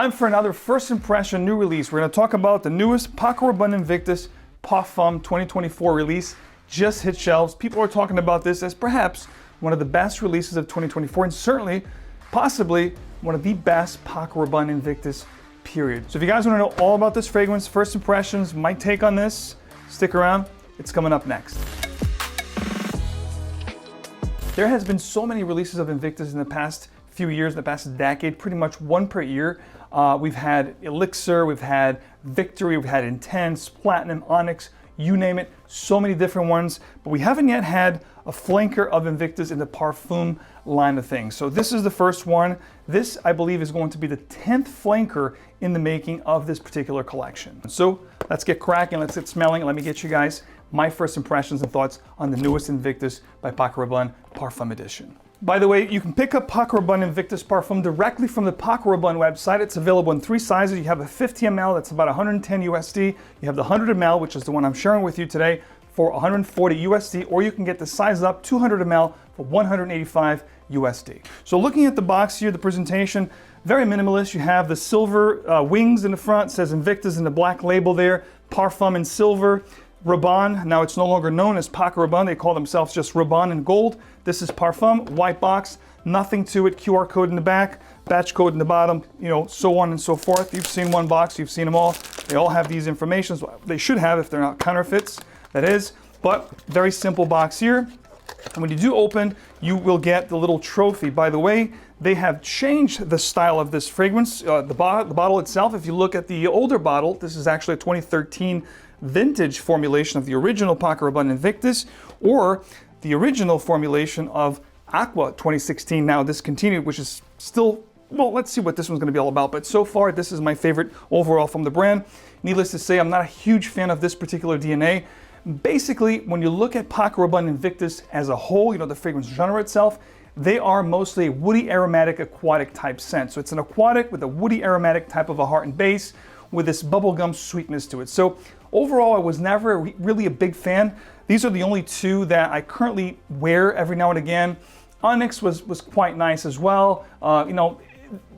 Time for another first impression new release. We're going to talk about the newest Paco Rabanne Invictus Parfum 2024 release. Just hit shelves. People are talking about this as perhaps one of the best releases of 2024 and certainly, possibly, one of the best Paco Rabanne Invictus, period. So if you guys want to know all about this fragrance, first impressions, my take on this, stick around. It's coming up next. There has been so many releases of Invictus in the past few years, in the past decade, pretty much one per year. We've had Elixir, we've had Victory, we've had Intense, Platinum, Onyx, you name it, so many different ones, but we haven't yet had a flanker of Invictus in the Parfum line of things. So this is the first one. This, I believe, is going to be the 10th flanker in the making of this particular collection. So let's get cracking, let's get smelling. Let me get you guys my first impressions and thoughts on the newest Invictus by Paco Rabanne Parfum Edition. By the way, you can pick up Paco Rabanne Invictus Parfum directly from the Paco Rabanne website. It's available in 3 sizes. You have a 50 ml, that's about 110 USD. You have the 100 ml, which is the one I'm sharing with you today, for 140 USD, or you can get the size up 200 ml for 185 USD. So looking at the box here, the presentation, very minimalist. You have the silver wings in the front, says Invictus in the black label there, Parfum in silver. Rabanne, now it's no longer known as Paco Rabanne, they call themselves just Rabanne in gold. This is Parfum, white box, nothing to it, QR code in the back, batch code in the bottom, you know, so on and so forth. You've seen one box, you've seen them all. They all have these informations. They should have if they're not counterfeits, that is. But very simple box here. And when you do open, you will get the little trophy. By the way, they have changed the style of this fragrance. The bottle itself, if you look at the older bottle, this is actually a 2013 vintage formulation of the original Paco Rabanne Invictus, or the original formulation of Aqua 2016, now discontinued, which is still, well, let's see what this one's going to be all about. But so far, this is my favorite overall from the brand. Needless to say, I'm not a huge fan of this particular DNA. Basically, when you look at Paco Rabanne Invictus as a whole, you know, the fragrance genre itself, they are mostly a woody aromatic aquatic type scent. So it's an aquatic with a woody aromatic type of a heart and base with this bubblegum sweetness to it. So overall, I was never really a big fan. These are the only 2 that I currently wear every now and again. Onyx was quite nice as well. You know,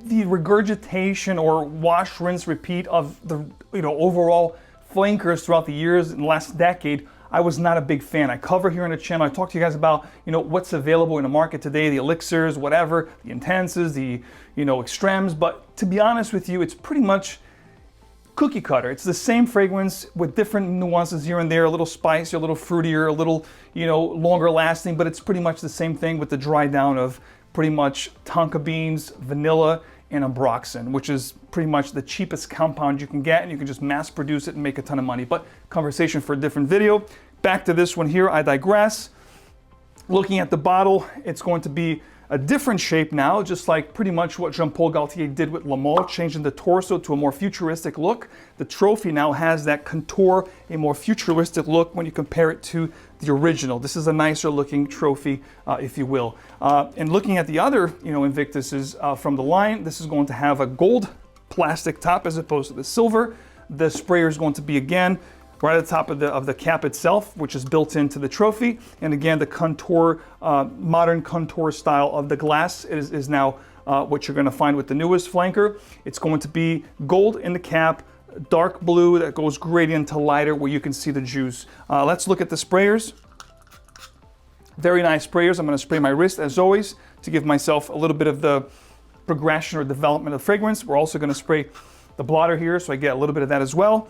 the regurgitation or wash, rinse, repeat of the, you know, overall flankers throughout the years in the last decade, I was not a big fan. I cover here on the channel, I talk to you guys about, you know, what's available in the market today, the elixirs, whatever, the intenses, the, you know, extremes, but to be honest with you, it's pretty much cookie cutter. It's the same fragrance with different nuances here and there, a little spicier, a little fruitier, a little, you know, longer lasting, but it's pretty much the same thing with the dry down of pretty much tonka beans, vanilla, and ambroxan, which is pretty much the cheapest compound you can get, and you can just mass produce it and make a ton of money. But conversation for a different video. Back to this one here, I digress. Looking at the bottle, it's going to be a different shape now, just like pretty much what Jean-Paul Gaultier did with La Mole, changing the torso to a more futuristic look. The trophy now has that contour, a more futuristic look when you compare it to the original. This is a nicer looking trophy, if you will. And looking at the other, you know, Invictuses from the line, this is going to have a gold plastic top as opposed to the silver. The sprayer is going to be, again, right at the top of the cap itself, which is built into the trophy. And again, the contour, modern contour style of the glass is now what you're gonna find with the newest flanker. It's going to be gold in the cap, dark blue that goes gradient to lighter where you can see the juice. Let's look at the sprayers. Very nice sprayers. I'm gonna spray my wrist as always to give myself a little bit of the progression or development of fragrance. We're also gonna spray the blotter here so I get a little bit of that as well.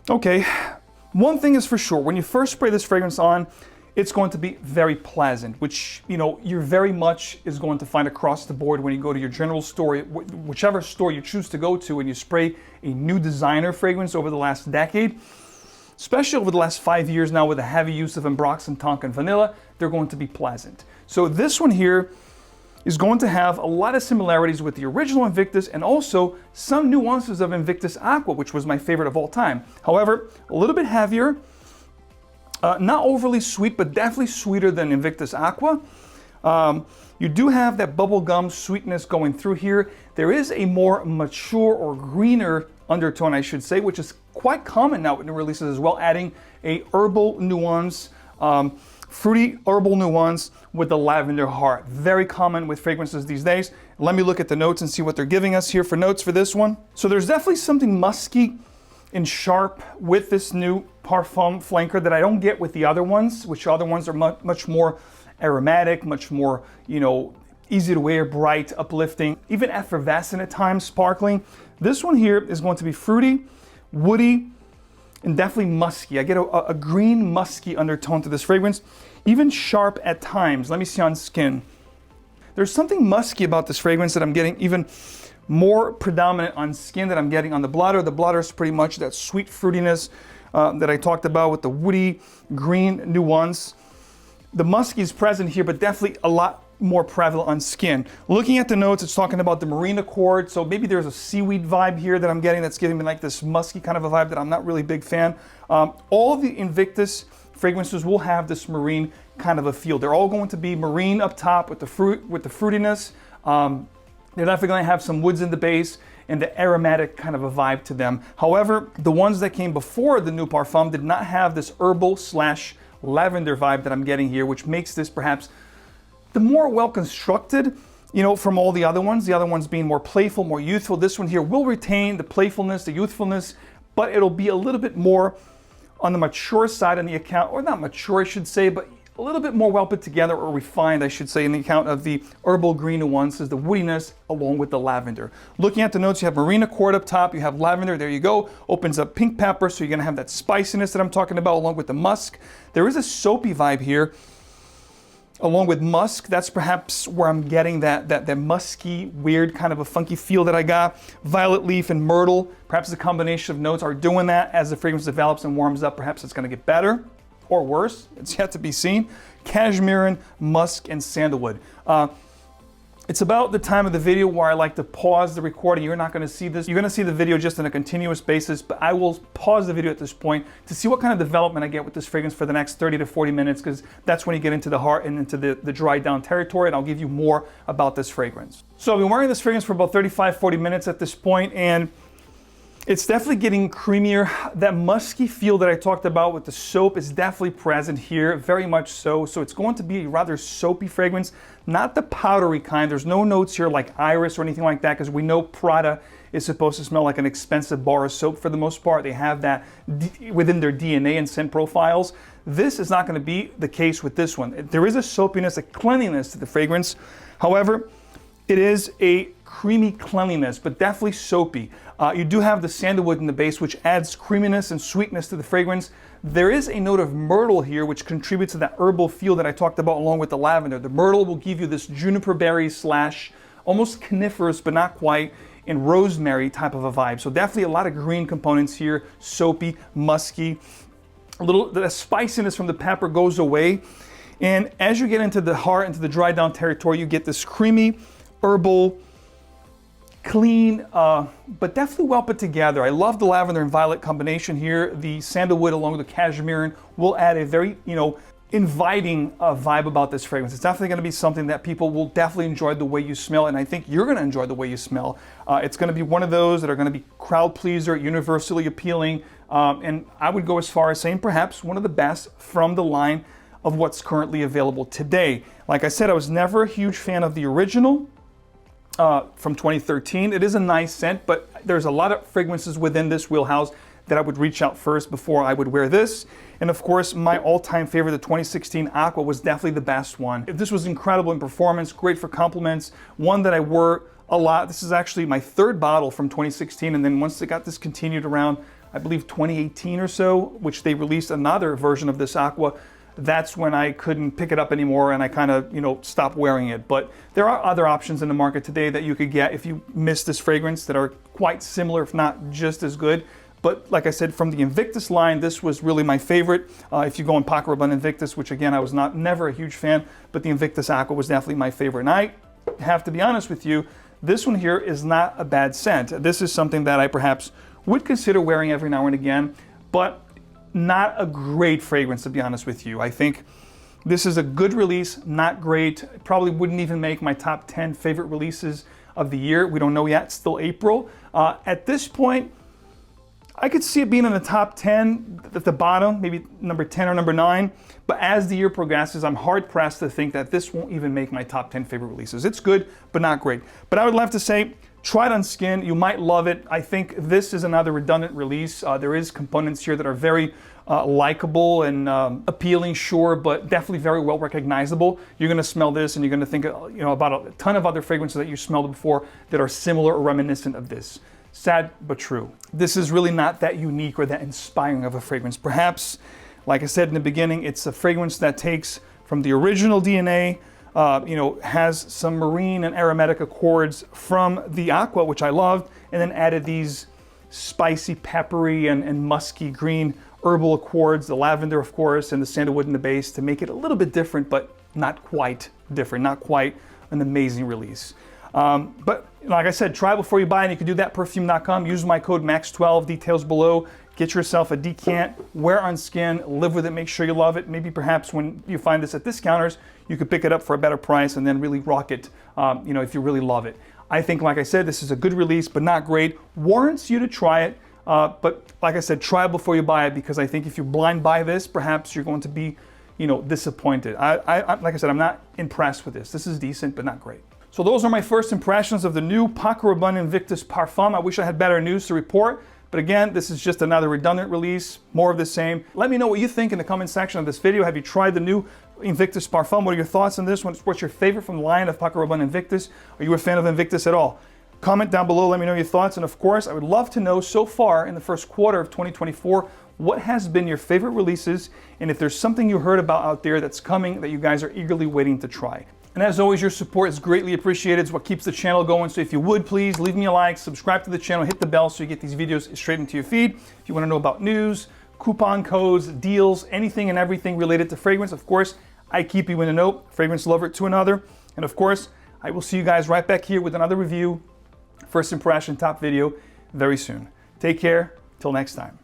Okay, one thing is for sure, when you first spray this fragrance on, it's going to be very pleasant, which, you know, you're very much is going to find across the board when you go to your general store, whichever store you choose to go to, and you spray a new designer fragrance over the last decade, especially over the last 5 years now with the heavy use of ambroxan, tonka, and vanilla, they're going to be pleasant. So this one here is going to have a lot of similarities with the original Invictus and also some nuances of Invictus Aqua, which was my favorite of all time. However, a little bit heavier, not overly sweet, but definitely sweeter than Invictus Aqua. You do have that bubblegum sweetness going through here. There is a more mature or greener undertone, I should say, which is quite common now with new releases as well, adding a herbal nuance fruity herbal nuance with the lavender heart. Very common with fragrances these days. Let me look at the notes and see what they're giving us here for notes for this one. So there's definitely something musky and sharp with this new Parfum flanker that I don't get with the other ones, which other ones are much more aromatic, much more, you know, easy to wear, bright, uplifting, even effervescent at times, sparkling. This one here is going to be fruity, woody, and definitely musky. I get a green musky undertone to this fragrance, even sharp at times. Let me see on skin. There's something musky about this fragrance that I'm getting even more predominant on skin than I'm getting on the blotter. The blotter is pretty much that sweet fruitiness that I talked about with the woody green nuance. The musky is present here, but definitely a lot more prevalent on skin. Looking at the notes, it's talking about the marine accord, so maybe there's a seaweed vibe here that I'm getting that's giving me like this musky kind of a vibe that I'm not really a big fan. All of the Invictus fragrances will have this marine kind of a feel. They're all going to be marine up top with the fruit, with the fruitiness. They're definitely going to have some woods in the base and the aromatic kind of a vibe to them. However, the ones that came before the new Parfum did not have this herbal / lavender vibe that I'm getting here, which makes this perhaps the more well-constructed, you know, from all the other ones being more playful, more youthful. This one here will retain the playfulness, the youthfulness, but it'll be a little bit more on the mature side in the account, or not mature, I should say, but a little bit more well put together or refined, I should say, in the account of the herbal green nuances, the woodiness, along with the lavender. Looking at the notes, you have marine accord up top, you have lavender, there you go, opens up pink pepper, so you're gonna have that spiciness that I'm talking about, along with the musk. There is a soapy vibe here, along with musk. That's perhaps where I'm getting that musky, weird kind of a funky feel that I got. Violet leaf and myrtle, perhaps the combination of notes are doing that. As the fragrance develops and warms up, perhaps it's gonna get better or worse. It's yet to be seen. Cashmere, musk, and sandalwood. It's about the time of the video where I like to pause the recording. You're not going to see this. You're going to see the video just on a continuous basis, but I will pause the video at this point to see what kind of development I get with this fragrance for the next 30 to 40 minutes, because that's when you get into the heart and into the dry down territory, and I'll give you more about this fragrance. So I've been wearing this fragrance for about 35-40 minutes at this point, and it's definitely getting creamier. That musky feel that I talked about with the soap is definitely present here, very much so. So it's going to be a rather soapy fragrance, not the powdery kind. There's no notes here like iris or anything like that, because we know Prada is supposed to smell like an expensive bar of soap for the most part. They have that within their DNA and scent profiles. This is not going to be the case with this one. There is a soapiness, a cleanliness to the fragrance. However, it is a creamy cleanliness, but definitely soapy. You do have the sandalwood in the base, which adds creaminess and sweetness to the fragrance. There is a note of myrtle here, which contributes to that herbal feel that I talked about along with the lavender. The myrtle will give you this juniper berry / almost coniferous, but not quite, and rosemary type of a vibe. So definitely a lot of green components here, soapy, musky. The spiciness from the pepper goes away. And as you get into the heart, into the dry down territory, you get this creamy, herbal, clean, but definitely well put together. I love the lavender and violet combination here. The sandalwood along with the cashmere will add a very, inviting vibe about this fragrance. It's definitely going to be something that people will definitely enjoy the way you smell, and I think you're going to enjoy the way you smell. It's going to be one of those that are going to be crowd pleaser, universally appealing, and I would go as far as saying perhaps one of the best from the line of what's currently available today. Like I said, I was never a huge fan of the original from 2013. It is a nice scent, but there's a lot of fragrances within this wheelhouse that I would reach out first before I would wear this. And of course, my all-time favorite, the 2016 Aqua, was definitely the best one. This was incredible in performance, great for compliments, one that I wore a lot. This is actually my third bottle from 2016, and then once it got discontinued around, I believe 2018 or so, which they released another version of this Aqua, that's when I couldn't pick it up anymore and I kind of, stopped wearing it. But there are other options in the market today that you could get if you miss this fragrance that are quite similar, if not just as good. But like I said, from the Invictus line, this was really my favorite. If you go on Paco Rabanne Invictus, which again, I was never a huge fan, but the Invictus Aqua was definitely my favorite. And I have to be honest with you, this one here is not a bad scent. This is something that I perhaps would consider wearing every now and again, but not a great fragrance, to be honest with you. I think this is a good release, not great. Probably wouldn't even make my top 10 favorite releases of the year. We don't know yet, it's still April. At this point, I could see it being in the top 10 at the bottom, maybe number 10 or number 9. But as the year progresses, I'm hard pressed to think that this won't even make my top 10 favorite releases. It's good, but not great. But I would love to say, try it on skin. You might love it. I think this is another redundant release. There is components here that are very likable and appealing, sure, but definitely very well recognizable. You're going to smell this and you're going to think about a ton of other fragrances that you smelled before that are similar or reminiscent of this. Sad but true. This is really not that unique or that inspiring of a fragrance. Perhaps, like I said in the beginning, it's a fragrance that takes from the original DNA, has some marine and aromatic accords from the Aqua, which I loved, and then added these spicy, peppery, and musky green herbal accords, the lavender, of course, and the sandalwood in the base to make it a little bit different, but not quite different, not quite an amazing release. But like I said, try before you buy, and you can do that perfume.com. Use my code MAX12, details below. Get yourself a decant, wear on skin, live with it, make sure you love it. Maybe perhaps when you find this at discounters, you could pick it up for a better price and then really rock it, if you really love it. I think, like I said, this is a good release, but not great. Warrants you to try it, but like I said, try before you buy it, because I think if you blind buy this, perhaps you're going to be, disappointed. Like I said, I'm not impressed with this. This is decent, but not great. So those are my first impressions of the new Paco Rabanne Invictus Parfum. I wish I had better news to report. But again, this is just another redundant release, more of the same. Let me know what you think in the comment section of this video. Have you tried the new Invictus Parfum? What are your thoughts on this one? What's your favorite from the line of Paco Rabanne Invictus? Are you a fan of Invictus at all? Comment down below, let me know your thoughts. And of course, I would love to know so far in the first quarter of 2024, what has been your favorite releases? And if there's something you heard about out there that's coming that you guys are eagerly waiting to try. And as always, your support is greatly appreciated. It's what keeps the channel going. So if you would, please leave me a like, subscribe to the channel, hit the bell so you get these videos straight into your feed. If you want to know about news, coupon codes, deals, anything and everything related to fragrance, of course, I keep you in the know. Fragrance lover to another. And of course, I will see you guys right back here with another review, first impression, top video very soon. Take care. Till next time.